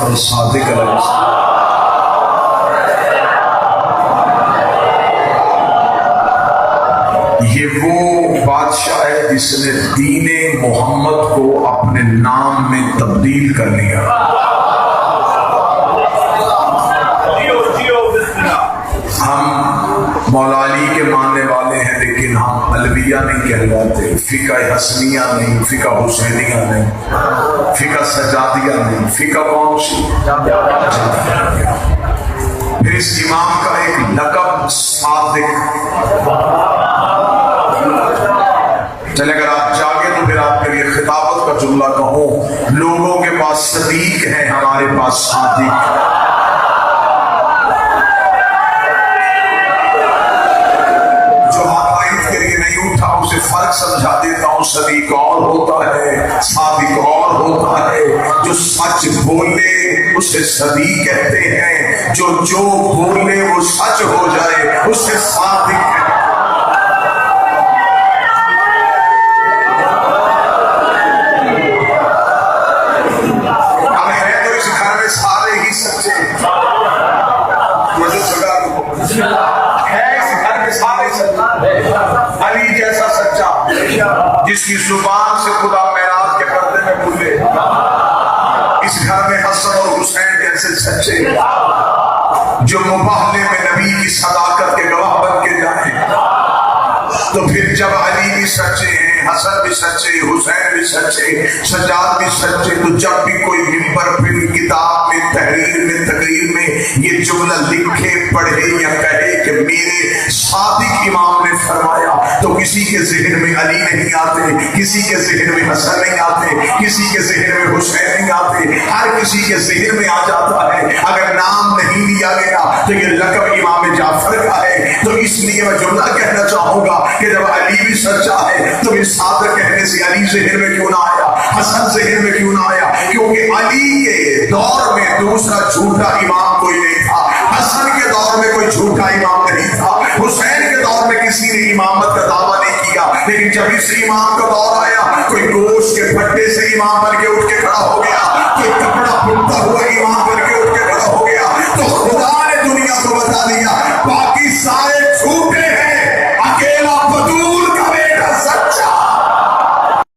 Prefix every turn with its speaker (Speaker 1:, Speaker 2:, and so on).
Speaker 1: جعفر صادق علیہ السلام۔ یہ وہ بادشاہ ہے جس نے دین محمد کو اپنے نام میں تبدیل کر لیا۔ ہم مولا علی کے ماننے والے ہیں لیکن ہم علویہ نہیں کہلاتے، فقہ حسنیہ نہیں، فقہ حسینیہ نہیں، فقہ سجادیہ نہیں، فقہ کون سی؟ پھر اس امام کا ایک لقب صادق۔ چلے اگر آپ چاہے تو پھر آپ کے لیے خطابت کا جملہ کہوں، لوگوں کے پاس صدیق ہے، ہمارے پاس صادق۔ اسے فرق سمجھا دیتا ہوں، صدیق اور ہوتا ہے، صادق اور ہوتا ہے۔ جو سچ بولے اسے صدیق کہتے ہیں، جو بولے وہ سچ ہو جائے اسے صادق کہتے ہیں۔ اب ہے تو اس گھر میں سارے ہی سچے ہے، اس گھر میں سارے سچے۔ علی جیسا سچا جس کی زبان سے خدا معراج کے پردے میں بولے، اس گھر میں حسن اور حسین جیسے سچے جو مباہلے میں نبی کی صداقت کے گواہ بن کے جائیں۔ تو پھر جب علی بھی سچے ہیں، حسن بھی سچے، حسین بھی سچے، سجاد بھی سچے، تو جب بھی کوئی ممبر پہ کتاب میں، تحریر میں، تقریر میں یہ جملہ لکھے، پڑھے یا کہے کہ میرے صادق امام نے فرمایا، تو کسی کے ذہن میں علی نہیں آتے، کسی کے ذہن میں حسن نہیں آتے، کسی کے ذہن میں حسین نہیں آتے، ہر کسی کے ذہن میں آ جاتا ہے۔ اگر نام نہیں لیا گیا تو یہ لقب امام جعفر کا ہے۔ تو اس لیے میں جملہ کہنا چاہوں گا کہ جب علی بھی سچا ہے تو اس صادق کہنے سے علی ذہن میں کیوں نہ آیا، حسن ذہن میں کیوں نہ آیا؟ کیونکہ علی کے دور میں دوسرا جھوٹا امام کوئی نہیں تھا، حسن کے دور میں کوئی جھوٹا امام نہیں تھا، حسین کے دور میں کسی نے امامت کا دعویٰ نہیں کیا، لیکن جب اس امام کا دور آیا کوئی گوشت کے پھٹے سے امام بن کے اٹھ کے کھڑا ہو گیا، کوئی کپڑا پھٹتا